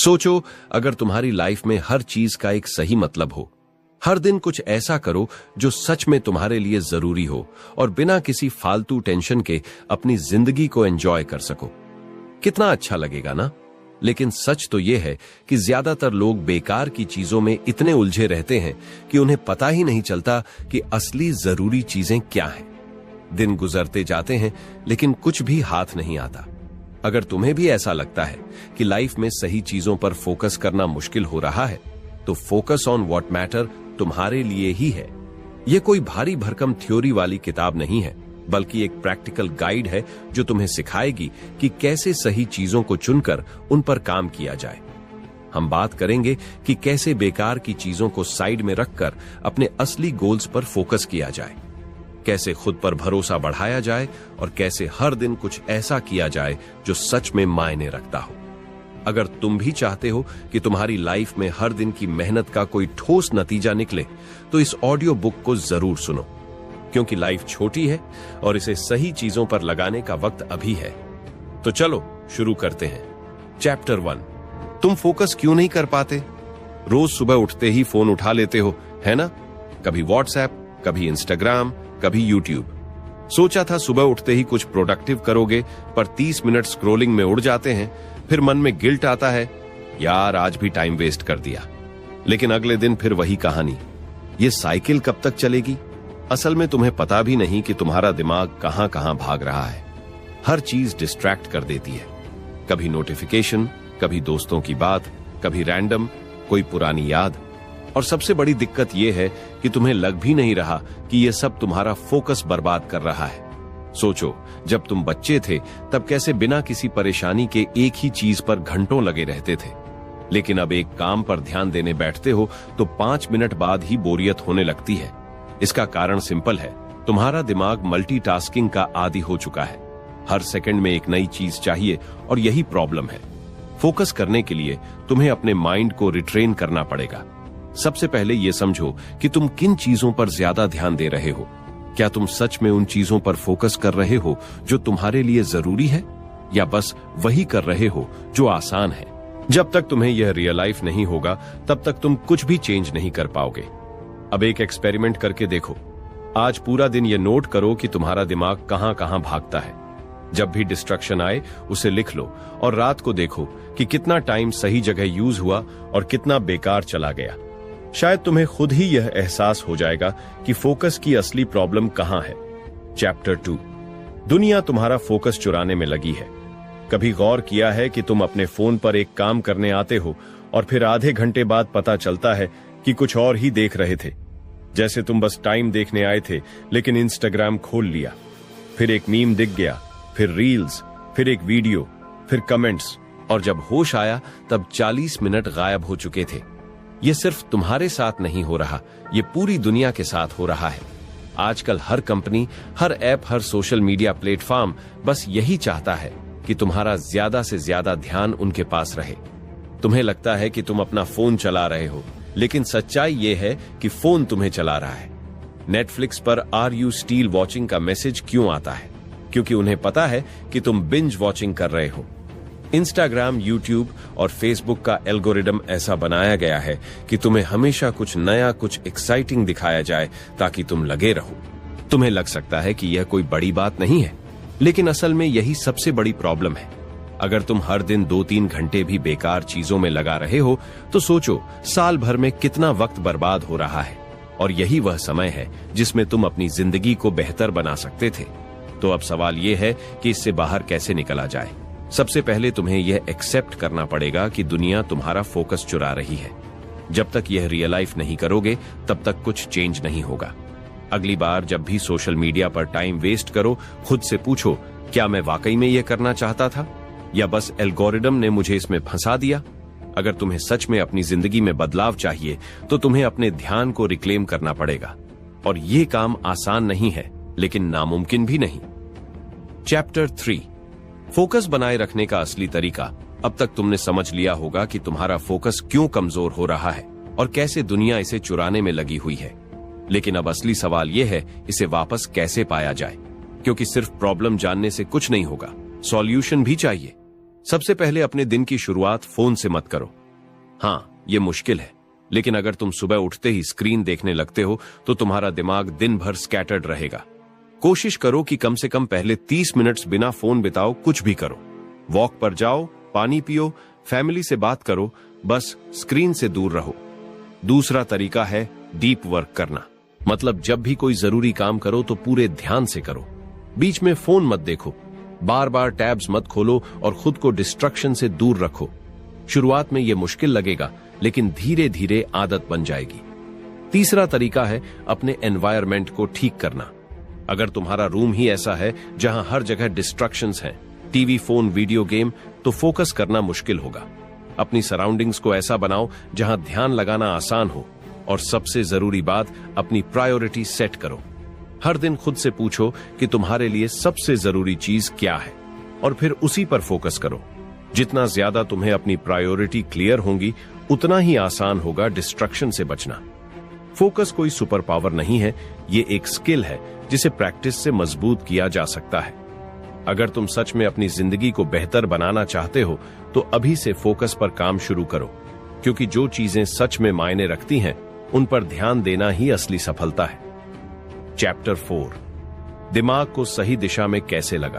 सोचो, अगर तुम्हारी लाइफ में हर चीज का एक सही मतलब हो, हर दिन कुछ ऐसा करो जो सच में तुम्हारे लिए जरूरी हो और बिना किसी फालतू टेंशन के अपनी जिंदगी को एंजॉय कर सको, कितना अच्छा लगेगा ना। लेकिन सच तो यह है कि ज्यादातर लोग बेकार की चीजों में इतने उलझे रहते हैं कि उन्हें पता ही नहीं चलता कि असली जरूरी चीजें क्या हैं। दिन गुजरते जाते हैं लेकिन कुछ भी हाथ नहीं आता। अगर तुम्हें भी ऐसा लगता है कि लाइफ में सही चीजों पर फोकस करना मुश्किल हो रहा है, तो फोकस ऑन व्हाट मैटर तुम्हारे लिए ही है। यह कोई भारी भरकम थ्योरी वाली किताब नहीं है, बल्कि एक प्रैक्टिकल गाइड है जो तुम्हें सिखाएगी कि कैसे सही चीजों को चुनकर उन पर काम किया जाए। हम बात करेंगे कि कैसे बेकार की चीजों को साइड में रखकर अपने असली गोल्स पर फोकस किया जाए, कैसे खुद पर भरोसा बढ़ाया जाए और कैसे हर दिन कुछ ऐसा किया जाए जो सच में मायने रखता हो। अगर तुम भी चाहते हो कि तुम्हारी लाइफ में हर दिन की मेहनत का कोई ठोस नतीजा निकले, तो इस ऑडियो बुक को जरूर सुनो, क्योंकि लाइफ छोटी है और इसे सही चीजों पर लगाने का वक्त अभी है। तो चलो शुरू करते हैं। चैप्टर 1, तुम फोकस क्यों नहीं कर पाते? रोज सुबह उठते ही फोन उठा लेते हो, है ना? कभी व्हाट्सएप, कभी इंस्टाग्राम, कभी यूट्यूब। सोचा था सुबह उठते ही कुछ प्रोडक्टिव करोगे, पर 30 मिनट स्क्रॉलिंग में उड़ जाते हैं। फिर मन में गिल्ट आता है, यार आज भी टाइम वेस्ट कर दिया। लेकिन अगले दिन फिर वही कहानी। ये साइकिल कब तक चलेगी? असल में तुम्हें पता भी नहीं कि तुम्हारा दिमाग कहां कहां भाग रहा है। हर चीज डिस्ट्रैक्ट कर देती है। कभी नोटिफिकेशन, कभी दोस्तों की बात, कभी रैंडम कोई पुरानी याद। और सबसे बड़ी दिक्कत यह है कि तुम्हें लग भी नहीं रहा कि यह सब तुम्हारा फोकस बर्बाद कर रहा है। सोचो, जब तुम बच्चे थे तब कैसे बिना किसी परेशानी के एक ही चीज पर घंटों लगे रहते थे। लेकिन अब एक काम पर ध्यान देने बैठते हो तो 5 मिनट बाद ही बोरियत होने लगती है। इसका कारण सिंपल है, तुम्हारा दिमाग मल्टीटास्किंग का आदी हो चुका है। हर सेकंड में एक नई चीज चाहिए और यही प्रॉब्लम है। फोकस करने के लिए तुम्हें अपने माइंड को रिट्रेन करना पड़ेगा। सबसे पहले यह समझो कि तुम किन चीजों पर ज्यादा ध्यान दे रहे हो। क्या तुम सच में उन चीजों पर फोकस कर रहे हो जो तुम्हारे लिए जरूरी है, या बस वही कर रहे हो जो आसान है? जब तक तुम्हें यह रियलाइज नहीं होगा, तब तक तुम कुछ भी चेंज नहीं कर पाओगे। अब एक एक्सपेरिमेंट करके देखो। आज पूरा दिन यह नोट करो कि तुम्हारा दिमाग कहां कहां भागता है। जब भी डिस्ट्रक्शन आए उसे लिख लो और रात को देखो कि कितना टाइम सही जगह यूज हुआ और कितना बेकार चला गया। शायद तुम्हें खुद ही यह एहसास हो जाएगा कि फोकस की असली प्रॉब्लम कहां है। चैप्टर 2, दुनिया तुम्हारा फोकस चुराने में लगी है। कभी गौर किया है कि तुम अपने फोन पर एक काम करने आते हो और फिर आधे घंटे बाद पता चलता है कि कुछ और ही देख रहे थे। जैसे तुम बस टाइम देखने आए थे लेकिन इंस्टाग्राम खोल लिया, फिर एक मीम दिख गया, फिर रील्स, फिर एक वीडियो, फिर कमेंट्स, और जब होश आया तब 40 मिनट गायब हो चुके थे। ये सिर्फ तुम्हारे साथ नहीं हो रहा, ये पूरी दुनिया के साथ हो रहा है। आजकल हर कंपनी, हर ऐप, हर सोशल मीडिया प्लेटफॉर्म बस यही चाहता है कि तुम्हारा ज्यादा से ज्यादा ध्यान उनके पास रहे। तुम्हें लगता है कि तुम अपना फोन चला रहे हो, लेकिन सच्चाई यह है कि फोन तुम्हें चला रहा है। नेटफ्लिक्स पर आर यू स्टिल वॉचिंग का मैसेज क्यों आता है? क्योंकि उन्हें पता है कि तुम बिंज वॉचिंग कर रहे हो। इंस्टाग्राम, यूट्यूब और फेसबुक का एल्गोरिदम ऐसा बनाया गया है कि तुम्हें हमेशा कुछ नया, कुछ एक्साइटिंग दिखाया जाए ताकि तुम लगे रहो। तुम्हें लग सकता है कि यह कोई बड़ी बात नहीं है, लेकिन असल में यही सबसे बड़ी प्रॉब्लम है। अगर तुम हर दिन 2-3 घंटे भी बेकार चीजों में लगा रहे हो, तो सोचो साल भर में कितना वक्त बर्बाद हो रहा है। और यही वह समय है जिसमें तुम अपनी जिंदगी को बेहतर बना सकते थे। तो अब सवाल यह है कि इससे बाहर कैसे निकला जाए। सबसे पहले तुम्हें यह एक्सेप्ट करना पड़ेगा कि दुनिया तुम्हारा फोकस चुरा रही है। जब तक यह रियलाइज नहीं करोगे, तब तक कुछ चेंज नहीं होगा। अगली बार जब भी सोशल मीडिया पर टाइम वेस्ट करो, खुद से पूछो, क्या मैं वाकई में यह करना चाहता था, या बस एल्गोरिदम ने मुझे इसमें फंसा दिया? अगर तुम्हें सच में अपनी जिंदगी में बदलाव चाहिए, तो तुम्हें अपने ध्यान को रिक्लेम करना पड़ेगा। और यह काम आसान नहीं है, लेकिन नामुमकिन भी नहीं। चैप्टर 3, फोकस बनाए रखने का असली तरीका। अब तक तुमने समझ लिया होगा कि तुम्हारा फोकस क्यों कमजोर हो रहा है और कैसे दुनिया इसे चुराने में लगी हुई है। लेकिन अब असली सवाल यह है, इसे वापस कैसे पाया जाए? क्योंकि सिर्फ प्रॉब्लम जानने से कुछ नहीं होगा, सॉल्यूशन भी चाहिए। सबसे पहले अपने दिन की शुरुआत फोन से मत करो। हाँ, ये मुश्किल है, लेकिन अगर तुम सुबह उठते ही स्क्रीन देखने लगते हो तो तुम्हारा दिमाग दिन भर स्कैटर्ड रहेगा। कोशिश करो कि कम से कम पहले 30 मिनट्स बिना फोन बिताओ, कुछ भी करो। वॉक पर जाओ, पानी पियो, फैमिली से बात करो, बस स्क्रीन से दूर रहो। दूसरा तरीका है डीप वर्क करना। मतलब जब भी कोई जरूरी काम करो तो पूरे ध्यान से करो। बीच में फोन मत देखो, बार बार टैब्स मत खोलो और खुद को डिस्ट्रक्शन से दूर रखो। शुरुआत में यह मुश्किल लगेगा, लेकिन धीरे धीरे आदत बन जाएगी। तीसरा तरीका है अपने एनवायरनमेंट को ठीक करना। अगर तुम्हारा रूम ही ऐसा है जहां हर जगह डिस्ट्रक्शंस हैं, टीवी, फोन, वीडियो गेम, तो फोकस करना मुश्किल होगा। अपनी सराउंडिंग्स को ऐसा बनाओ जहां ध्यान लगाना आसान हो। और सबसे जरूरी बात, अपनी प्रायोरिटी सेट करो। हर दिन खुद से पूछो कि तुम्हारे लिए सबसे जरूरी चीज क्या है और फिर उसी पर फोकस करो। जितना ज्यादा तुम्हें अपनी प्रायोरिटी क्लियर होंगी, उतना ही आसान होगा डिस्ट्रक्शन से बचना। फोकस कोई सुपर पावर नहीं है, ये एक स्किल है जिसे प्रैक्टिस से मजबूत किया जा सकता है। अगर तुम सच में अपनी जिंदगी को बेहतर बनाना चाहते हो तो अभी से फोकस पर काम शुरू करो, क्योंकि जो चीजें सच में मायने रखती हैं उन पर ध्यान देना ही असली सफलता है। चैप्टर 4, दिमाग को सही दिशा में कैसे लगा।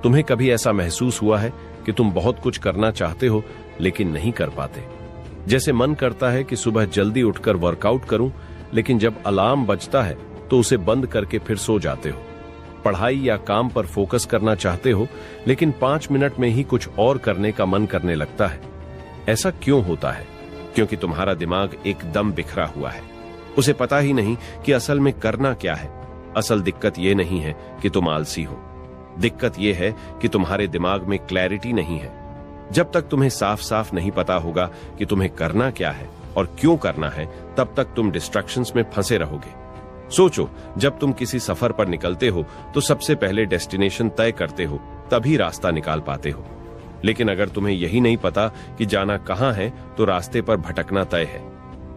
तुम्हें कभी ऐसा महसूस हुआ है कि तुम बहुत कुछ करना चाहते हो लेकिन नहीं कर पाते? जैसे मन करता है कि सुबह जल्दी उठकर वर्कआउट करूं, लेकिन जब अलार्म बजता है तो उसे बंद करके फिर सो जाते हो। पढ़ाई या काम पर फोकस करना चाहते हो, लेकिन 5 मिनट में ही कुछ और करने का मन करने लगता है। ऐसा क्यों होता है? क्योंकि तुम्हारा दिमाग एकदम बिखरा हुआ है। उसे पता ही नहीं कि असल में करना क्या है। असल दिक्कत यह नहीं है कि तुम आलसी हो, दिक्कत यह है कि तुम्हारे दिमाग में क्लैरिटी नहीं है। जब तक तुम्हें साफ साफ नहीं पता होगा कि तुम्हें करना क्या है और क्यों करना है, तब तक तुम डिस्ट्रैक्शंस में फंसे रहोगे। सोचो, जब तुम किसी सफर पर निकलते हो तो सबसे पहले डेस्टिनेशन तय करते हो, तभी रास्ता निकाल पाते हो। लेकिन अगर तुम्हें यही नहीं पता कि जाना कहां है, तो रास्ते पर भटकना तय है।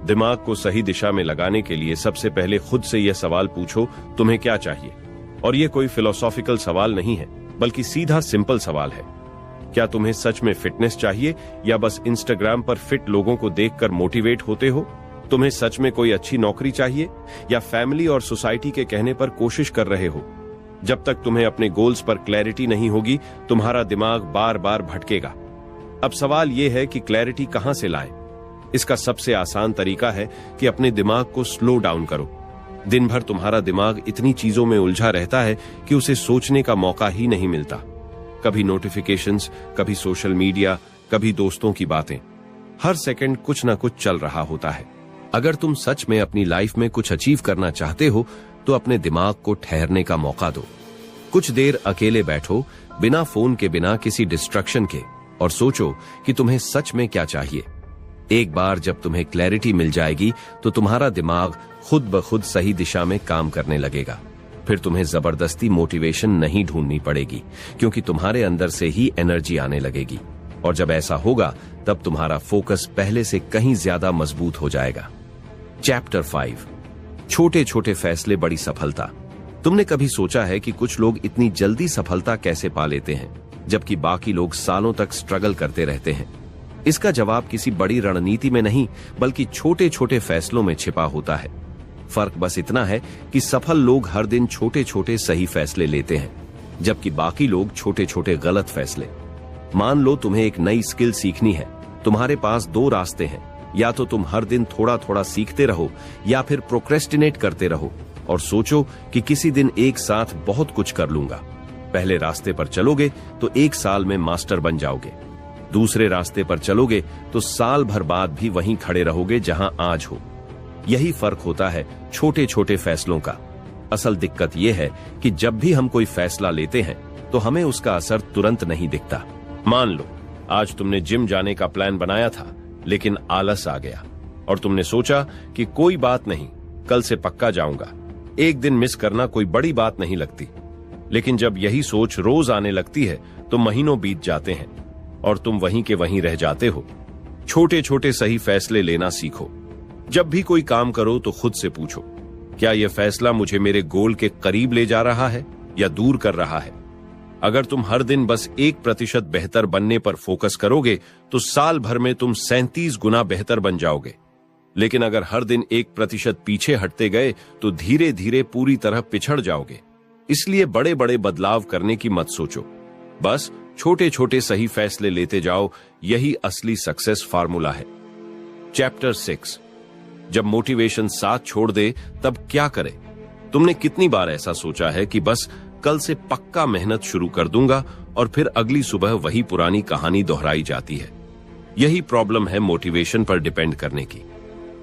दिमाग को सही दिशा में लगाने के लिए सबसे पहले खुद से यह सवाल पूछो, तुम्हें क्या चाहिए? और यह कोई फिलोसॉफिकल सवाल नहीं है, बल्कि सीधा सिंपल सवाल है। क्या तुम्हें सच में फिटनेस चाहिए या बस इंस्टाग्राम पर फिट लोगों को देखकर मोटिवेट होते हो? तुम्हें सच में कोई अच्छी नौकरी चाहिए या फैमिली और सोसाइटी के कहने पर कोशिश कर रहे हो? जब तक तुम्हें अपने गोल्स पर क्लैरिटी नहीं होगी, तुम्हारा दिमाग बार बार भटकेगा। अब सवाल यह है कि क्लैरिटी कहां से लाएं? इसका सबसे आसान तरीका है कि अपने दिमाग को स्लो डाउन करो। दिन भर तुम्हारा दिमाग इतनी चीजों में उलझा रहता है कि उसे सोचने का मौका ही नहीं मिलता। कभी नोटिफिकेशंस, कभी सोशल मीडिया, कभी दोस्तों की बातें। हर सेकंड कुछ ना कुछ चल रहा होता है। अगर तुम सच में अपनी लाइफ में कुछ अचीव करना चाहते हो तो अपने दिमाग को ठहरने का मौका दो। कुछ देर अकेले बैठो, बिना फोन के, बिना किसी डिस्ट्रक्शन के, और सोचो कि तुम्हें सच में क्या चाहिए। एक बार जब तुम्हें क्लैरिटी मिल जाएगी तो तुम्हारा दिमाग खुद ब खुद सही दिशा में काम करने लगेगा। फिर तुम्हें जबरदस्ती मोटिवेशन नहीं ढूंढनी पड़ेगी, क्योंकि तुम्हारे अंदर से ही एनर्जी आने लगेगी। और जब ऐसा होगा तब तुम्हारा फोकस पहले से कहीं ज्यादा मजबूत हो जाएगा। चैप्टर 5, छोटे छोटे फैसले बड़ी सफलता। तुमने कभी सोचा है कि कुछ लोग इतनी जल्दी सफलता कैसे पा लेते हैं, जबकि बाकी लोग सालों तक स्ट्रगल करते रहते हैं? इसका जवाब किसी बड़ी रणनीति में नहीं, बल्कि छोटे छोटे फैसलों में छिपा होता है। फर्क बस इतना है कि सफल लोग हर दिन छोटे छोटे सही फैसले लेते हैं, जबकि बाकी लोग छोटे छोटे गलत फैसले। मान लो तुम्हें एक नई स्किल सीखनी है। तुम्हारे पास 2 रास्ते हैं, या तो तुम हर दिन थोड़ा थोड़ा सीखते रहो या फिर प्रोक्रेस्टिनेट करते रहो और सोचो कि किसी दिन एक साथ बहुत कुछ कर लूंगा। पहले रास्ते पर चलोगे तो 1 साल में मास्टर बन जाओगे। दूसरे रास्ते पर चलोगे तो साल भर बाद भी वहीं खड़े रहोगे जहां आज हो। यही फर्क होता है छोटे छोटे फैसलों का। असल दिक्कत यह है कि जब भी हम कोई फैसला लेते हैं तो हमें उसका असर तुरंत नहीं दिखता। मान लो आज तुमने जिम जाने का प्लान बनाया था, लेकिन आलस आ गया और तुमने सोचा कि कोई बात नहीं, कल से पक्का जाऊंगा। एक दिन मिस करना कोई बड़ी बात नहीं लगती, लेकिन जब यही सोच रोज आने लगती है तो महीनों बीत जाते हैं और तुम वहीं के वहीं रह जाते हो। छोटे छोटे सही फैसले लेना सीखो। जब भी कोई काम करो तो खुद से पूछो, क्या यह फैसला मुझे मेरे गोल के करीब ले जा रहा है या दूर कर रहा है? अगर तुम हर दिन बस 1% बेहतर बनने पर फोकस करोगे तो साल भर में तुम 37 गुना बेहतर बन जाओगे। लेकिन अगर हर दिन 1% पीछे हटते गए तो धीरे धीरे पूरी तरह पिछड़ जाओगे। इसलिए बड़े बड़े बदलाव करने की मत सोचो, बस छोटे छोटे सही फैसले लेते जाओ। यही असली सक्सेस फार्मूला है। चैप्टर 6, जब मोटिवेशन साथ छोड़ दे तब क्या करें। तुमने कितनी बार ऐसा सोचा है कि बस कल से पक्का मेहनत शुरू कर दूंगा और फिर अगली सुबह वही पुरानी कहानी दोहराई जाती है। यही प्रॉब्लम है मोटिवेशन पर डिपेंड करने की।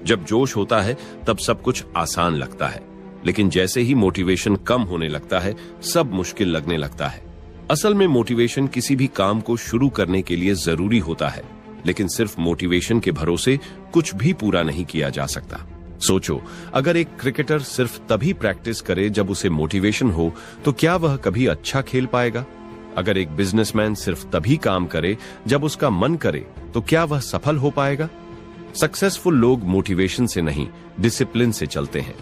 जब जोश होता है तब सब कुछ आसान लगता है, लेकिन जैसे ही मोटिवेशन कम होने लगता है सब मुश्किल लगने लगता है। असल में मोटिवेशन किसी भी काम को शुरू करने के लिए जरूरी होता है, लेकिन सिर्फ मोटिवेशन के भरोसे कुछ भी पूरा नहीं किया जा सकता। सोचो, अगर एक क्रिकेटर सिर्फ तभी प्रैक्टिस करे जब उसे मोटिवेशन हो तो क्या वह कभी अच्छा खेल पाएगा? अगर एक बिजनेसमैन सिर्फ तभी काम करे जब उसका मन करे तो क्या वह सफल हो पाएगा? सक्सेसफुल लोग मोटिवेशन से नहीं, डिसिप्लिन से चलते हैं।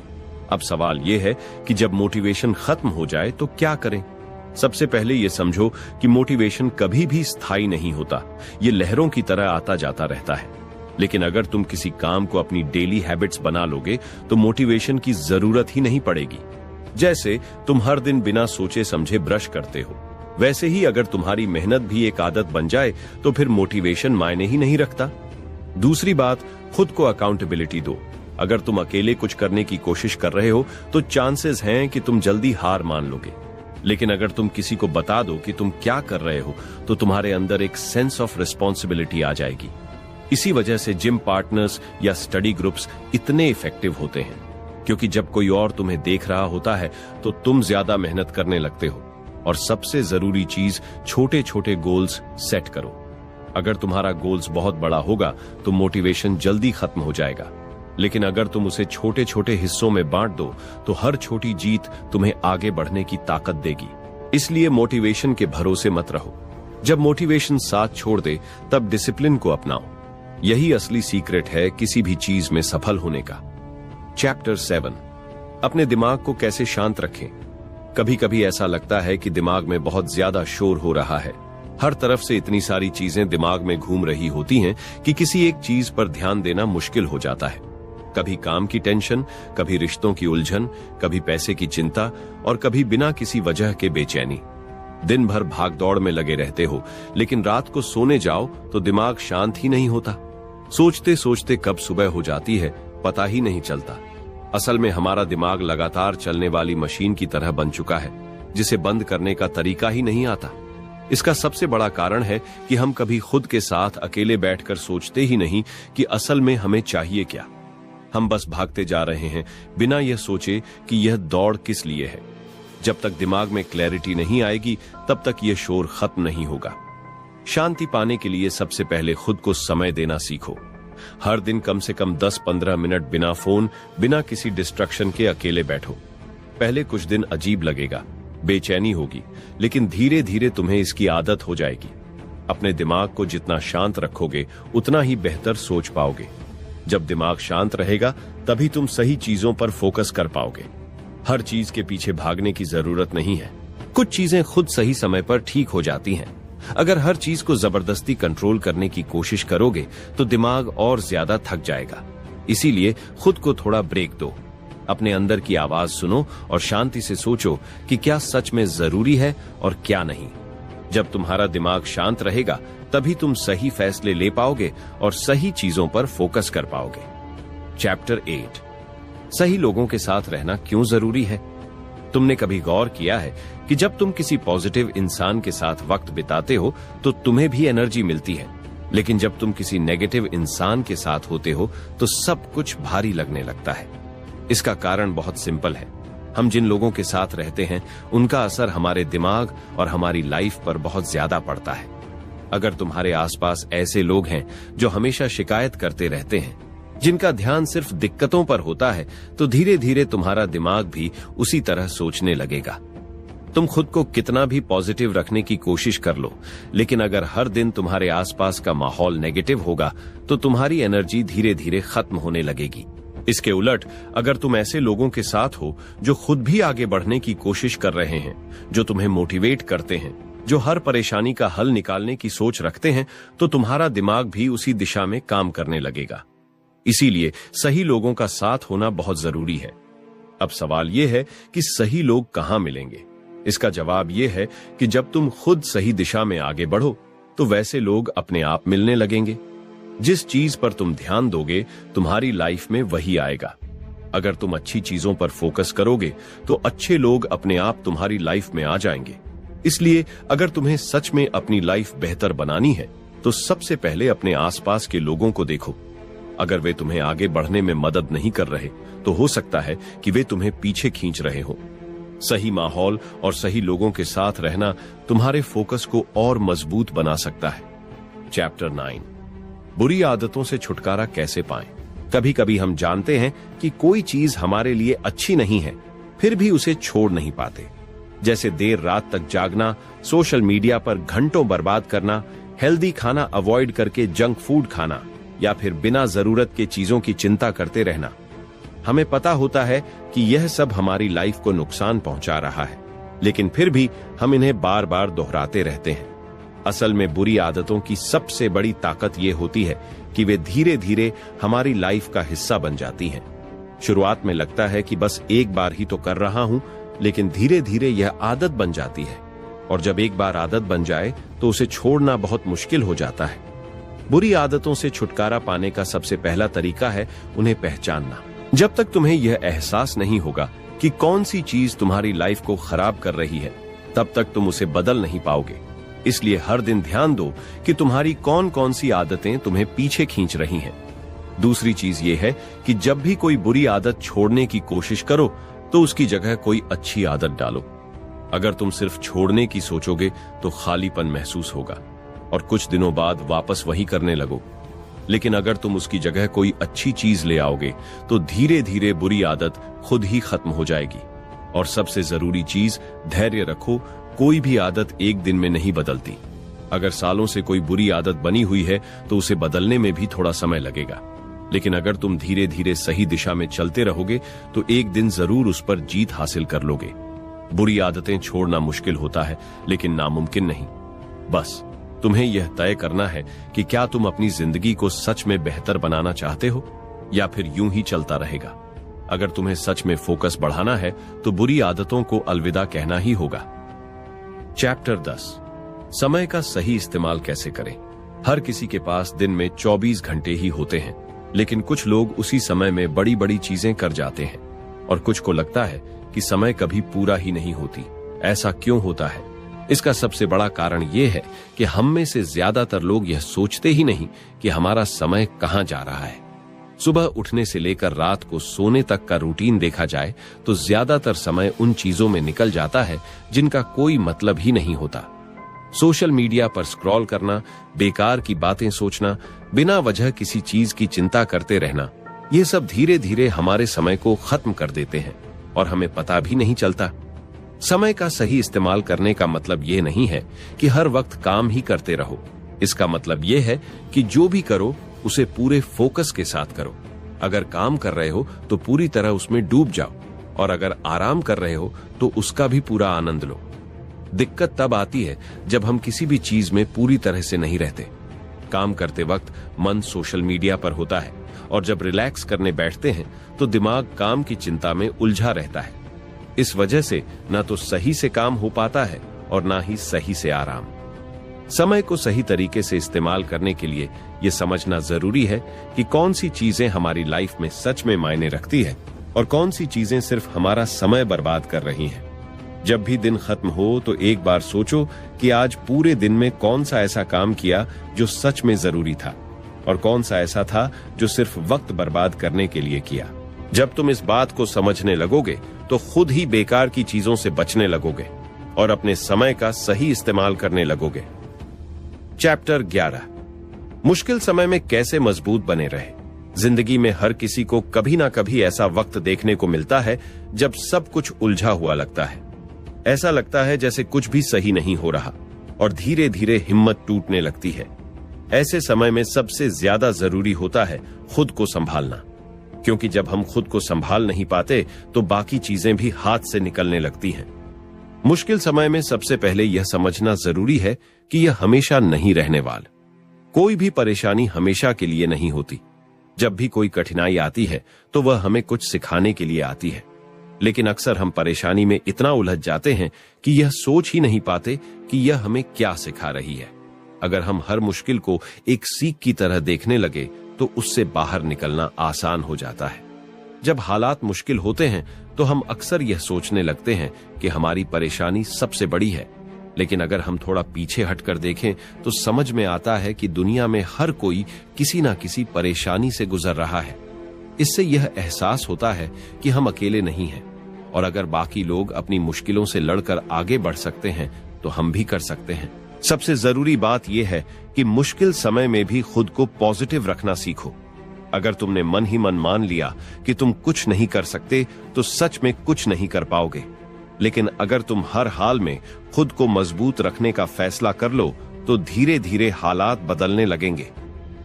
अब सवाल यह है कि जब मोटिवेशन खत्म हो जाए तो क्या करें? सबसे पहले यह समझो कि मोटिवेशन कभी भी स्थायी नहीं होता, ये लहरों की तरह आता जाता रहता है। लेकिन अगर तुम किसी काम को अपनी डेली हैबिट्स बना लोगे तो मोटिवेशन की जरूरत ही नहीं पड़ेगी। जैसे तुम हर दिन बिना सोचे समझे ब्रश करते हो, वैसे ही अगर तुम्हारी मेहनत भी एक आदत बन जाए तो फिर मोटिवेशन मायने ही नहीं रखता। दूसरी बात, खुद को अकाउंटेबिलिटी दो। अगर तुम अकेले कुछ करने की कोशिश कर रहे हो तो चांसेस हैं कि तुम जल्दी हार मान लोगे। लेकिन अगर तुम किसी को बता दो कि तुम क्या कर रहे हो तो तुम्हारे अंदर एक सेंस ऑफ रिस्पॉन्सिबिलिटी आ जाएगी। इसी वजह से जिम पार्टनर्स या स्टडी ग्रुप्स इतने इफेक्टिव होते हैं, क्योंकि जब कोई और तुम्हें देख रहा होता है तो तुम ज्यादा मेहनत करने लगते हो। और सबसे जरूरी चीज, छोटे छोटे गोल्स सेट करो। अगर तुम्हारा गोल्स बहुत बड़ा होगा तो मोटिवेशन जल्दी खत्म हो जाएगा, लेकिन अगर तुम उसे छोटे छोटे हिस्सों में बांट दो तो हर छोटी जीत तुम्हें आगे बढ़ने की ताकत देगी। इसलिए मोटिवेशन के भरोसे मत रहो। जब मोटिवेशन साथ छोड़ दे तब डिसिप्लिन को अपनाओ। यही असली सीक्रेट है किसी भी चीज में सफल होने का। चैप्टर 7, अपने दिमाग को कैसे शांत रखें। कभी कभी ऐसा लगता है कि दिमाग में बहुत ज्यादा शोर हो रहा है। हर तरफ से इतनी सारी चीजें दिमाग में घूम रही होती हैं कि किसी एक चीज पर ध्यान देना मुश्किल हो जाता है। कभी काम की टेंशन, कभी रिश्तों की उलझन, कभी पैसे की चिंता और कभी बिना किसी वजह के बेचैनी। दिन भर भाग दौड़ में लगे रहते हो, लेकिन रात को सोने जाओ तो दिमाग शांत ही नहीं होता। सोचते सोचते कब सुबह हो जाती है पता ही नहीं चलता। असल में हमारा दिमाग लगातार चलने वाली मशीन की तरह बन चुका है, जिसे बंद करने का तरीका ही नहीं आता। इसका सबसे बड़ा कारण है कि हम कभी खुद के साथ अकेले बैठकर सोचते ही नहीं कि असल में हमें चाहिए क्या। हम बस भागते जा रहे हैं बिना यह सोचे कि यह दौड़ किस लिए है। जब तक दिमाग में क्लैरिटी नहीं आएगी तब तक यह शोर खत्म नहीं होगा। शांति पाने के लिए सबसे पहले खुद को समय देना सीखो। हर दिन कम से कम 10-15 मिनट बिना फोन, बिना किसी डिस्ट्रक्शन के अकेले बैठो। पहले कुछ दिन अजीब लगेगा, बेचैनी होगी, लेकिन धीरे धीरे तुम्हें इसकी आदत हो जाएगी। अपने दिमाग को जितना शांत रखोगे उतना ही बेहतर सोच पाओगे। जब दिमाग शांत रहेगा तभी तुम सही चीजों पर फोकस कर पाओगे। हर चीज के पीछे भागने की जरूरत नहीं है। कुछ चीजें खुद सही समय पर ठीक हो जाती हैं। अगर हर चीज को जबरदस्ती कंट्रोल करने की कोशिश करोगे तो दिमाग और ज्यादा थक जाएगा। इसीलिए खुद को थोड़ा ब्रेक दो। अपने अंदर की आवाज सुनो और शांति से सोचो कि क्या सच में जरूरी है और क्या नहीं। जब तुम्हारा दिमाग शांत रहेगा तभी तुम सही फैसले ले पाओगे और सही चीजों पर फोकस कर पाओगे। चैप्टर 8, सही लोगों के साथ रहना क्यों जरूरी है। तुमने कभी गौर किया है कि जब तुम किसी पॉजिटिव इंसान के साथ वक्त बिताते हो तो तुम्हें भी एनर्जी मिलती है, लेकिन जब तुम किसी नेगेटिव इंसान के साथ होते हो तो सब कुछ भारी लगने लगता है। इसका कारण बहुत सिंपल है। हम जिन लोगों के साथ रहते हैं उनका असर हमारे दिमाग और हमारी लाइफ पर बहुत ज्यादा पड़ता है। अगर तुम्हारे आसपास ऐसे लोग हैं जो हमेशा शिकायत करते रहते हैं, जिनका ध्यान सिर्फ दिक्कतों पर होता है, तो धीरे धीरे तुम्हारा दिमाग भी उसी तरह सोचने लगेगा। तुम खुद को कितना भी पॉजिटिव रखने की कोशिश कर लो, लेकिन अगर हर दिन तुम्हारे आसपास का माहौल नेगेटिव होगा तो तुम्हारी एनर्जी धीरे धीरे खत्म होने लगेगी। इसके उलट अगर तुम ऐसे लोगों के साथ हो जो खुद भी आगे बढ़ने की कोशिश कर रहे हैं, जो तुम्हें मोटिवेट करते हैं, जो हर परेशानी का हल निकालने की सोच रखते हैं, तो तुम्हारा दिमाग भी उसी दिशा में काम करने लगेगा। इसीलिए सही लोगों का साथ होना बहुत जरूरी है। अब सवाल यह है कि सही लोग कहां मिलेंगे? इसका जवाब यह है कि जब तुम खुद सही दिशा में आगे बढ़ो तो वैसे लोग अपने आप मिलने लगेंगे। जिस चीज पर तुम ध्यान दोगे तुम्हारी लाइफ में वही आएगा। अगर तुम अच्छी चीजों पर फोकस करोगे तो अच्छे लोग अपने आप तुम्हारी लाइफ में आ जाएंगे। इसलिए अगर तुम्हें सच में अपनी लाइफ बेहतर बनानी है तो सबसे पहले अपने आसपास के लोगों को देखो। अगर वे तुम्हें आगे बढ़ने में मदद नहीं कर रहे तो हो सकता है कि वे तुम्हें पीछे खींच रहे हो। सही माहौल और सही लोगों के साथ रहना तुम्हारे फोकस को और मजबूत बना सकता है। चैप्टर 9, बुरी आदतों से छुटकारा कैसे पाएं? कभी कभी हम जानते हैं कि कोई चीज हमारे लिए अच्छी नहीं है, फिर भी उसे छोड़ नहीं पाते। जैसे देर रात तक जागना, सोशल मीडिया पर घंटों बर्बाद करना, हेल्दी खाना अवॉइड करके जंक फूड खाना, या फिर बिना जरूरत के चीजों की चिंता करते रहना। हमें पता होता है कि यह सब हमारी लाइफ को नुकसान पहुंचा रहा है, लेकिन फिर भी हम इन्हें बार बार दोहराते रहते हैं। असल में बुरी आदतों की सबसे बड़ी ताकत यह होती है कि वे धीरे धीरे हमारी लाइफ का हिस्सा बन जाती हैं। शुरुआत में लगता है कि बस एक बार ही तो कर रहा हूं, लेकिन धीरे धीरे यह आदत बन जाती है, और जब एक बार आदत बन जाए तो उसे छोड़ना बहुत मुश्किल हो जाता है। बुरी आदतों से छुटकारा पाने का सबसे पहला तरीका है उन्हें पहचानना। जब तक तुम्हें यह एहसास नहीं होगा कि कौन सी चीज तुम्हारी लाइफ को खराब कर रही है, तब तक तुम उसे बदल नहीं पाओगे। इसलिए हर दिन ध्यान दो कि तुम्हारी कौन कौन सी आदतें तुम्हें पीछे खींच रही हैं। दूसरी चीज यह है कि जब भी कोई बुरी आदत छोड़ने की कोशिश करो तो उसकी जगह कोई अच्छी आदत डालो। अगर तुम सिर्फ छोड़ने की सोचोगे तो खालीपन महसूस होगा और कुछ दिनों बाद वापस वही करने लगो। लेकिन अगर तुम उसकी जगह कोई अच्छी चीज ले आओगे तो धीरे धीरे बुरी आदत खुद ही खत्म हो जाएगी। और सबसे जरूरी चीज, धैर्य रखो। कोई भी आदत एक दिन में नहीं बदलती। अगर सालों से कोई बुरी आदत बनी हुई है तो उसे बदलने में भी थोड़ा समय लगेगा, लेकिन अगर तुम धीरे धीरे सही दिशा में चलते रहोगे तो एक दिन जरूर उस पर जीत हासिल कर लोगे। बुरी आदतें छोड़ना मुश्किल होता है, लेकिन नामुमकिन नहीं। बस तुम्हें यह तय करना है कि क्या तुम अपनी जिंदगी को सच में बेहतर बनाना चाहते हो या फिर यूं ही चलता रहेगा। अगर तुम्हें सच में फोकस बढ़ाना है तो बुरी आदतों को अलविदा कहना ही होगा। चैप्टर 10, समय का सही इस्तेमाल कैसे करें? हर किसी के पास दिन में 24 घंटे ही होते हैं, लेकिन कुछ लोग उसी समय में बड़ी बड़ी चीजें कर जाते हैं और कुछ को लगता है कि समय कभी पूरा ही नहीं होती। ऐसा क्यों होता है? इसका सबसे बड़ा कारण यह है कि हम में से ज्यादातर लोग यह सोचते ही नहीं कि हमारा समय कहां जा रहा है। सुबह उठने से लेकर रात को सोने तक का रूटीन देखा जाए तो ज्यादातर समय उन चीजों में निकल जाता है जिनका कोई मतलब ही नहीं होता। सोशल मीडिया पर स्क्रॉल करना, बेकार की बातें सोचना, बिना वजह किसी चीज की चिंता करते रहना, ये सब धीरे धीरे हमारे समय को खत्म कर देते हैं और हमें पता भी नहीं चलता। समय का सही इस्तेमाल करने का मतलब ये नहीं है कि हर वक्त काम ही करते रहो। इसका मतलब ये है कि जो भी करो उसे पूरे फोकस के साथ करो। अगर काम कर रहे हो तो पूरी तरह उसमें डूब जाओ, और अगर आराम कर रहे हो तो उसका भी पूरा आनंद लो। दिक्कत तब आती है जब हम किसी भी चीज में पूरी तरह से नहीं रहते। काम करते वक्त मन सोशल मीडिया पर होता है, और जब रिलैक्स करने बैठते हैं तो दिमाग काम की चिंता में उलझा रहता है। इस वजह से ना तो सही से काम हो पाता है और ना ही सही से आराम। समय को सही तरीके से इस्तेमाल करने के लिए यह समझना जरूरी है कि कौन सी चीजें हमारी लाइफ में सच में मायने रखती है और कौन सी चीजें सिर्फ हमारा समय बर्बाद कर रही हैं। जब भी दिन खत्म हो तो एक बार सोचो कि आज पूरे दिन में कौन सा ऐसा काम किया जो सच में जरूरी था और कौन सा ऐसा था जो सिर्फ वक्त बर्बाद करने के लिए किया। जब तुम इस बात को समझने लगोगे तो खुद ही बेकार की चीजों से बचने लगोगे और अपने समय का सही इस्तेमाल करने लगोगे। चैप्टर 11, मुश्किल समय में कैसे मजबूत बने रहे। जिंदगी में हर किसी को कभी ना कभी ऐसा वक्त देखने को मिलता है जब सब कुछ उलझा हुआ लगता है। ऐसा लगता है जैसे कुछ भी सही नहीं हो रहा और धीरे धीरे हिम्मत टूटने लगती है। ऐसे समय में सबसे ज्यादा जरूरी होता है खुद को संभालना, क्योंकि जब हम खुद को संभाल नहीं पाते तो बाकी चीजें भी हाथ से निकलने लगती हैं। मुश्किल समय में सबसे पहले यह समझना जरूरी है कि यह हमेशा नहीं रहने वाला। कोई भी परेशानी हमेशा के लिए नहीं होती। जब भी कोई कठिनाई आती है तो वह हमें कुछ सिखाने के लिए आती है, लेकिन अक्सर हम परेशानी में इतना उलझ जाते हैं कि यह सोच ही नहीं पाते कि यह हमें क्या सिखा रही है। अगर हम हर मुश्किल को एक सीख की तरह देखने लगे तो उससे बाहर निकलना आसान हो जाता है। जब हालात मुश्किल होते हैं तो हम अक्सर यह सोचने लगते हैं कि हमारी परेशानी सबसे बड़ी है, लेकिन अगर हम थोड़ा पीछे हटकर देखें तो समझ में आता है कि दुनिया में हर कोई किसी ना किसी परेशानी से गुजर रहा है। इससे यह एहसास होता है कि हम अकेले नहीं हैं, और अगर बाकी लोग अपनी मुश्किलों से लड़कर आगे बढ़ सकते हैं तो हम भी कर सकते हैं। सबसे जरूरी बात यह है कि मुश्किल समय में भी खुद को पॉजिटिव रखना सीखो। अगर तुमने मन ही मन मान लिया कि तुम कुछ नहीं कर सकते तो सच में कुछ नहीं कर पाओगे, लेकिन अगर तुम हर हाल में खुद को मजबूत रखने का फैसला कर लो तो धीरे धीरे हालात बदलने लगेंगे।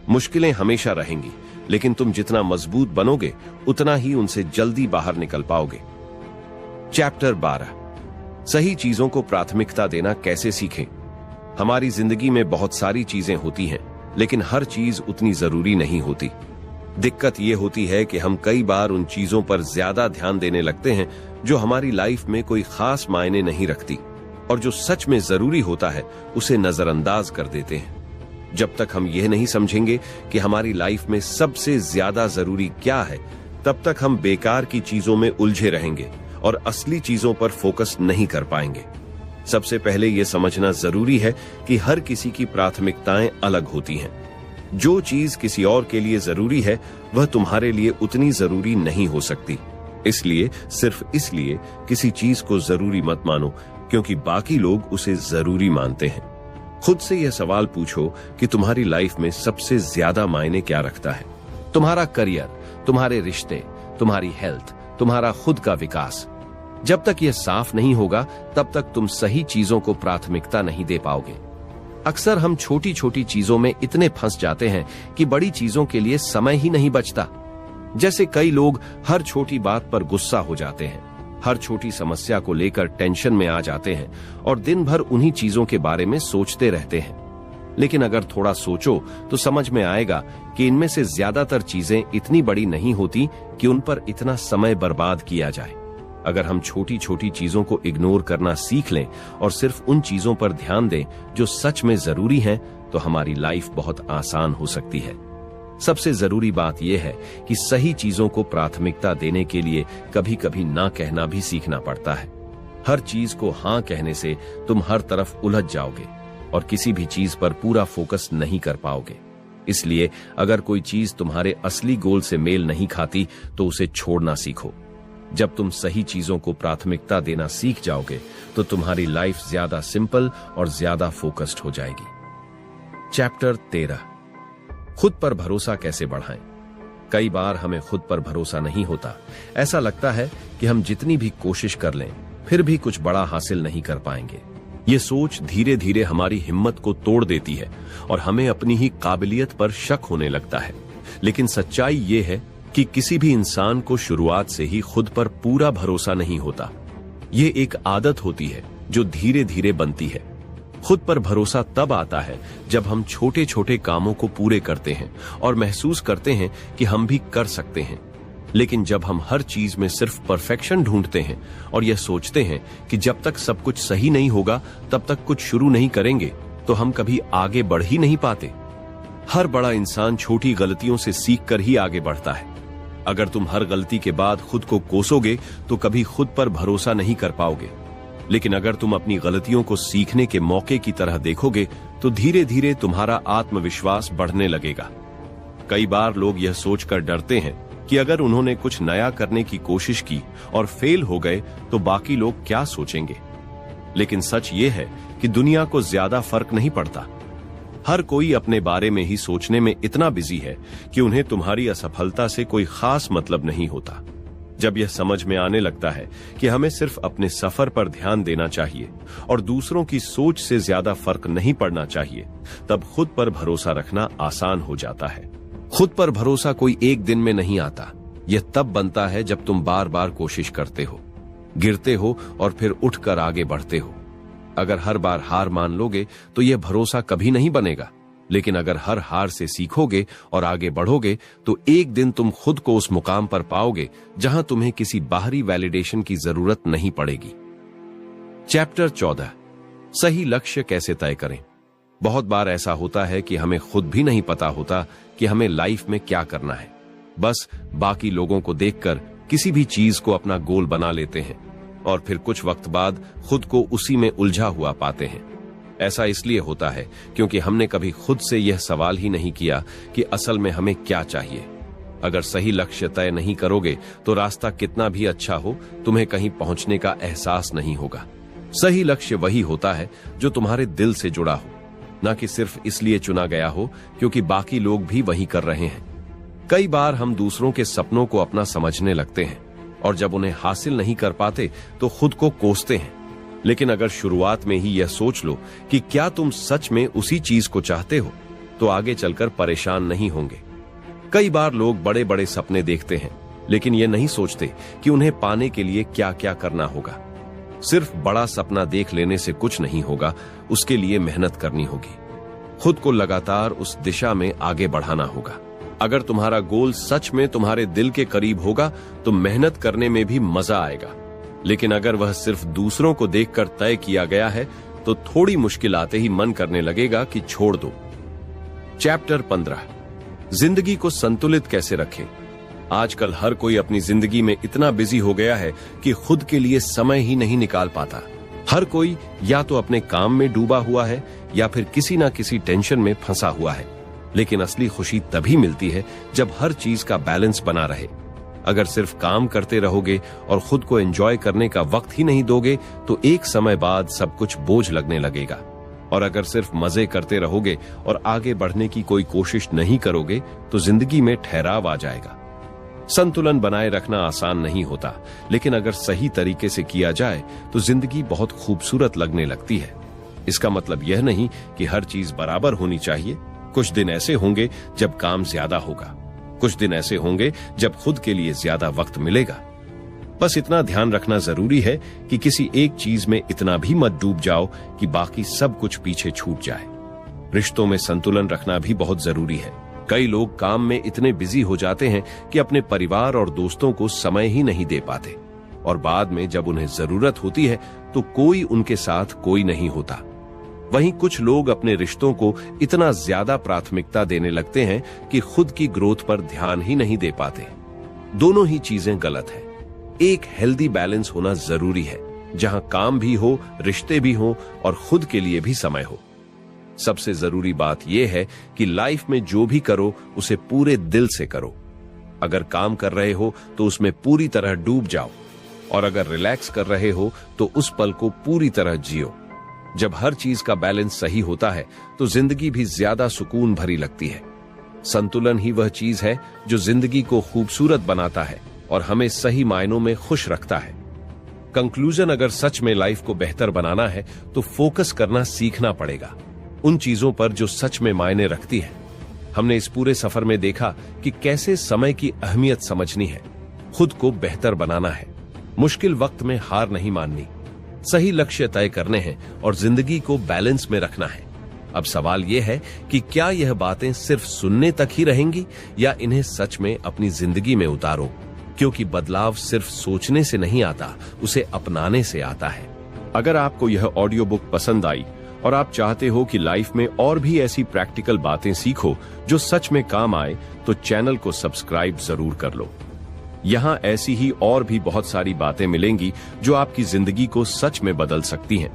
मुश्किलें हमेशा रहेंगी, लेकिन तुम जितना मजबूत बनोगे उतना ही उनसे जल्दी बाहर निकल पाओगे। चैप्टर 12, सही चीजों को प्राथमिकता देना कैसे सीखें। हमारी जिंदगी में बहुत सारी चीजें होती हैं, लेकिन हर चीज उतनी जरूरी नहीं होती। दिक्कत यह होती है कि हम कई बार उन चीजों पर ज्यादा ध्यान देने लगते हैं जो हमारी लाइफ में कोई खास मायने नहीं रखती, और जो सच में जरूरी होता है उसे नजरअंदाज कर देते हैं। जब तक हम यह नहीं समझेंगे कि हमारी लाइफ में सबसे ज्यादा जरूरी क्या है, तब तक हम बेकार की चीजों में उलझे रहेंगे और असली चीजों पर फोकस नहीं कर पाएंगे। सबसे पहले यह समझना जरूरी है कि हर किसी की प्राथमिकताएं अलग होती हैं। जो चीज किसी और के लिए जरूरी है वह तुम्हारे लिए उतनी जरूरी नहीं हो सकती। इसलिए सिर्फ इसलिए किसी चीज को जरूरी मत मानो क्योंकि बाकी लोग उसे जरूरी मानते हैं। खुद से यह सवाल पूछो कि तुम्हारी लाइफ में सबसे ज्यादा मायने क्या रखता है। तुम्हारा करियर, तुम्हारे रिश्ते, तुम्हारी हेल्थ, तुम्हारा खुद का विकास। जब तक यह साफ नहीं होगा तब तक तुम सही चीजों को प्राथमिकता नहीं दे पाओगे। अक्सर हम छोटी छोटी चीजों में इतने फंस जाते हैं कि बड़ी चीजों के लिए समय ही नहीं बचता। जैसे कई लोग हर छोटी बात पर गुस्सा हो जाते हैं, हर छोटी समस्या को लेकर टेंशन में आ जाते हैं और दिन भर उन्हीं चीजों के बारे में सोचते रहते हैं। लेकिन अगर थोड़ा सोचो तो समझ में आएगा कि इनमें से ज्यादातर चीजें इतनी बड़ी नहीं होती कि उन पर इतना समय बर्बाद किया जाए। अगर हम छोटी छोटी चीजों को इग्नोर करना सीख लें और सिर्फ उन चीजों पर ध्यान दें जो सच में जरूरी हैं, तो हमारी लाइफ बहुत आसान हो सकती है। सबसे जरूरी बात यह है कि सही चीजों को प्राथमिकता देने के लिए कभी कभी ना कहना भी सीखना पड़ता है। हर चीज को हाँ कहने से तुम हर तरफ उलझ जाओगे और किसी भी चीज पर पूरा फोकस नहीं कर पाओगे। इसलिए अगर कोई चीज तुम्हारे असली गोल से मेल नहीं खाती तो उसे छोड़ना सीखो। जब तुम सही चीजों को प्राथमिकता देना सीख जाओगे तो तुम्हारी लाइफ ज्यादा सिंपल और ज्यादा फोकस्ड हो जाएगी। चैप्टर 13, खुद पर भरोसा कैसे बढ़ाएं। कई बार हमें खुद पर भरोसा नहीं होता। ऐसा लगता है कि हम जितनी भी कोशिश कर लें फिर भी कुछ बड़ा हासिल नहीं कर पाएंगे। ये सोच धीरे धीरे हमारी हिम्मत को तोड़ देती है और हमें अपनी ही काबिलियत पर शक होने लगता है। लेकिन सच्चाई ये है कि किसी भी इंसान को शुरुआत से ही खुद पर पूरा भरोसा नहीं होता। ये एक आदत होती है जो धीरे धीरे बनती है। खुद पर भरोसा तब आता है जब हम छोटे छोटे कामों को पूरे करते हैं और महसूस करते हैं कि हम भी कर सकते हैं। लेकिन जब हम हर चीज में सिर्फ परफेक्शन ढूंढते हैं और यह सोचते हैं कि जब तक सब कुछ सही नहीं होगा तब तक कुछ शुरू नहीं करेंगे, तो हम कभी आगे बढ़ ही नहीं पाते। हर बड़ा इंसान छोटी गलतियों से सीख कर ही आगे बढ़ता है। अगर तुम हर गलती के बाद खुद को कोसोगे तो कभी खुद पर भरोसा नहीं कर पाओगे। लेकिन अगर तुम अपनी गलतियों को सीखने के मौके की तरह देखोगे तो धीरे धीरे तुम्हारा आत्मविश्वास बढ़ने लगेगा। कई बार लोग यह सोचकर डरते हैं कि अगर उन्होंने कुछ नया करने की कोशिश की और फेल हो गए तो बाकी लोग क्या सोचेंगे। लेकिन सच ये है कि दुनिया को ज्यादा फर्क नहीं पड़ता। हर कोई अपने बारे में ही सोचने में इतना बिजी है कि उन्हें तुम्हारी असफलता से कोई खास मतलब नहीं होता। जब यह समझ में आने लगता है कि हमें सिर्फ अपने सफर पर ध्यान देना चाहिए और दूसरों की सोच से ज्यादा फर्क नहीं पड़ना चाहिए, तब खुद पर भरोसा रखना आसान हो जाता है। खुद पर भरोसा कोई एक दिन में नहीं आता। यह तब बनता है जब तुम बार बार कोशिश करते हो। गिरते हो और फिर उठकर आगे बढ़ते हो। अगर हर बार हार मान लोगे तो यह भरोसा कभी नहीं बनेगा, लेकिन अगर हर हार से सीखोगे और आगे बढ़ोगे तो एक दिन तुम खुद को उस मुकाम पर पाओगे जहां तुम्हें किसी बाहरी वैलिडेशन की जरूरत नहीं पड़ेगी। चैप्टर 14, सही लक्ष्य कैसे तय करें। बहुत बार ऐसा होता है कि हमें खुद भी नहीं पता होता कि हमें लाइफ में क्या करना है। बस बाकी लोगों को देखकर किसी भी चीज को अपना गोल बना लेते हैं और फिर कुछ वक्त बाद खुद को उसी में उलझा हुआ पाते हैं। ऐसा इसलिए होता है क्योंकि हमने कभी खुद से यह सवाल ही नहीं किया कि असल में हमें क्या चाहिए। अगर सही लक्ष्य तय नहीं करोगे तो रास्ता कितना भी अच्छा हो, तुम्हें कहीं पहुंचने का एहसास नहीं होगा। सही लक्ष्य वही होता है जो तुम्हारे दिल से जुड़ा हो, न कि सिर्फ इसलिए चुना गया हो क्योंकि बाकी लोग भी वही कर रहे हैं। कई बार हम दूसरों के सपनों को अपना समझने लगते हैं और जब उन्हें हासिल नहीं कर पाते तो खुद को कोसते हैं। लेकिन अगर शुरुआत में ही यह सोच लो कि क्या तुम सच में उसी चीज को चाहते हो, तो आगे चलकर परेशान नहीं होंगे। कई बार लोग बड़े बड़े सपने देखते हैं लेकिन ये नहीं सोचते कि उन्हें पाने के लिए क्या क्या करना होगा। सिर्फ बड़ा सपना देख लेने से कुछ नहीं होगा, उसके लिए मेहनत करनी होगी। खुद को लगातार उस दिशा में आगे बढ़ाना होगा। अगर तुम्हारा गोल सच में तुम्हारे दिल के करीब होगा तो मेहनत करने में भी मजा आएगा, लेकिन अगर वह सिर्फ दूसरों को देखकर तय किया गया है तो थोड़ी मुश्किल आते ही मन करने लगेगा कि छोड़ दो। चैप्टर 15, जिंदगी को संतुलित कैसे रखें। आजकल हर कोई अपनी जिंदगी में इतना बिजी हो गया है कि खुद के लिए समय ही नहीं निकाल पाता। हर कोई या तो अपने काम में डूबा हुआ है या फिर किसी ना किसी टेंशन में फंसा हुआ है। लेकिन असली खुशी तभी मिलती है जब हर चीज का बैलेंस बना रहे। अगर सिर्फ काम करते रहोगे और खुद को एंजॉय करने का वक्त ही नहीं दोगे तो एक समय बाद सब कुछ बोझ लगने लगेगा। और अगर सिर्फ मजे करते रहोगे और आगे बढ़ने की कोई कोशिश नहीं करोगे तो जिंदगी में ठहराव आ जाएगा। संतुलन बनाए रखना आसान नहीं होता, लेकिन अगर सही तरीके से किया जाए तो जिंदगी बहुत खूबसूरत लगने लगती है। इसका मतलब यह नहीं कि हर चीज बराबर होनी चाहिए। कुछ दिन ऐसे होंगे जब काम ज्यादा होगा, कुछ दिन ऐसे होंगे जब खुद के लिए ज्यादा वक्त मिलेगा। बस इतना ध्यान रखना जरूरी है कि किसी एक चीज में इतना भी मत डूब जाओ कि बाकी सब कुछ पीछे छूट जाए। रिश्तों में संतुलन रखना भी बहुत जरूरी है। कई लोग काम में इतने बिजी हो जाते हैं कि अपने परिवार और दोस्तों को समय ही नहीं दे पाते, और बाद में जब उन्हें जरूरत होती है तो कोई उनके साथ कोई नहीं होता। वहीं कुछ लोग अपने रिश्तों को इतना ज्यादा प्राथमिकता देने लगते हैं कि खुद की ग्रोथ पर ध्यान ही नहीं दे पाते। दोनों ही चीजें गलत हैं। एक हेल्दी बैलेंस होना जरूरी है, जहां काम भी हो, रिश्ते भी हो और खुद के लिए भी समय हो। सबसे जरूरी बात यह है कि लाइफ में जो भी करो उसे पूरे दिल से करो। अगर काम कर रहे हो तो उसमें पूरी तरह डूब जाओ, और अगर रिलैक्स कर रहे हो तो उस पल को पूरी तरह जियो। जब हर चीज का बैलेंस सही होता है तो जिंदगी भी ज्यादा सुकून भरी लगती है। संतुलन ही वह चीज है जो जिंदगी को खूबसूरत बनाता है और हमें सही मायनों में खुश रखता है। कंक्लूजन, अगर सच में लाइफ को बेहतर बनाना है तो फोकस करना सीखना पड़ेगा उन चीजों पर जो सच में मायने रखती है। हमने इस पूरे सफर में देखा कि कैसे समय की अहमियत समझनी है, खुद को बेहतर बनाना है, मुश्किल वक्त में हार नहीं माननी, सही लक्ष्य तय करने हैं और जिंदगी को बैलेंस में रखना है। अब सवाल यह है कि क्या यह बातें सिर्फ सुनने तक ही रहेंगी या इन्हें सच में अपनी जिंदगी में उतारो, क्योंकि बदलाव सिर्फ सोचने से नहीं आता, उसे अपनाने से आता है। अगर आपको यह ऑडियो बुक पसंद आई और आप चाहते हो कि लाइफ में और भी ऐसी प्रैक्टिकल बातें सीखो जो सच में काम आए, तो चैनल को सब्सक्राइब जरूर कर लो। यहाँ ऐसी ही और भी बहुत सारी बातें मिलेंगी जो आपकी जिंदगी को सच में बदल सकती हैं।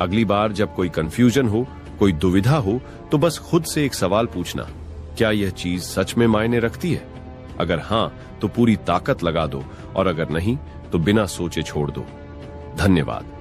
अगली बार जब कोई कंफ्यूजन हो, कोई दुविधा हो, तो बस खुद से एक सवाल पूछना, क्या यह चीज सच में मायने रखती है? अगर हाँ तो पूरी ताकत लगा दो, और अगर नहीं तो बिना सोचे छोड़ दो। धन्यवाद।